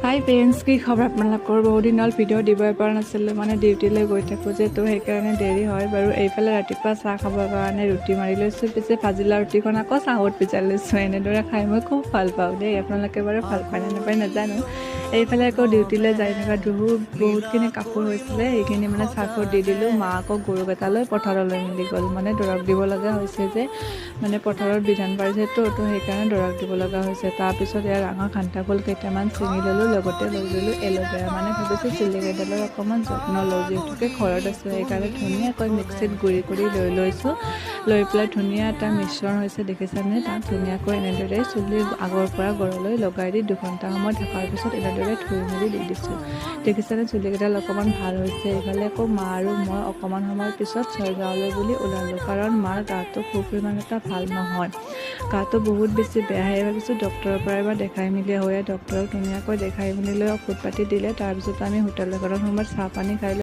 হাই friends, কি খবৰ আপোনালোকৰ? বহুত দিন হ'ল ভিডিঅ' দিবই পৰা নাছিলোঁ, মানে ডিউটিলৈ গৈ থাকোঁ যে, তো সেইকাৰণে দেৰি হয় বাৰু। এইফালে ৰাতিপুৱা চাহ খাবৰ কাৰণে ৰুটি মাৰি লৈছোঁ, পিছে ভাজিলা ৰুটিখন আকৌ চাহত ভিজাই লৈছোঁ। এনেদৰে খাই মই খুব ভাল পাওঁ দেই। আপোনালোকে বাৰু ভাল পায় নে নাপায় নাজানো। এইফালে আকৌ ডিউটিলৈ যাই থকা বহুতখিনি কাপোৰ হৈছিলে, সেইখিনি মানে চাৰ্ফত দি দিলোঁ। মা আকৌ গৰুকেইটালৈ পথাৰলৈ মিলি গ'ল, মানে দৰৱ দিব লগা হৈছে যে, মানে পথাৰত বিধান পাৰিছেতো, তো সেইকাৰণে দৰৱ দিব লগা হৈছে। তাৰপিছত ইয়াৰ ৰঙা কান্তা ফুল কেইটামান ছিঙি ল'লোঁ, লগতে লৈ ল'লোঁ এল'ভেৰা। মানে ভাবিছোঁ চুলিকেইডালৰ অকণমান যত্ন লওঁ, যিহেতুকে ঘৰত আছোঁ, সেইকাৰণে ধুনীয়াকৈ মিক্সিত গুড়ি কৰি লৈছোঁ। লৈ পেলাই ধুনীয়া এটা মিশ্ৰণ হৈছে, দেখিছানে? তাক ধুনীয়াকৈ এনেদৰে চুলি আগৰ পৰা গৰলৈ লগাই দি 2 ঘণ্টা সময় থকাৰ পিছত এনেদৰে ধুই মেলি দি দিছোঁ। দেখিছানে? চুলিকেইডাল অকণমান ভাল হৈছে। এইফালে আকৌ মা আৰু মই অকণমান সময়ৰ পিছত ছয়গাঁৱলৈ বুলি ওলালোঁ, কাৰণ মাৰ গাটো খুব ইমান এটা ভাল নহয়। গাটো বহুত বেছি বেয়া। সেই ভাবিছোঁ ডক্টৰৰ পৰা এবাৰ দেখাই মেলি আহোঁ। ডক্টৰক ধুনীয়াকৈ দেখাই মেলি লৈ ঔষধ পাতি দিলে। তাৰপিছত আমি হোটেল এখনত সময়ত চাহ পানী খাই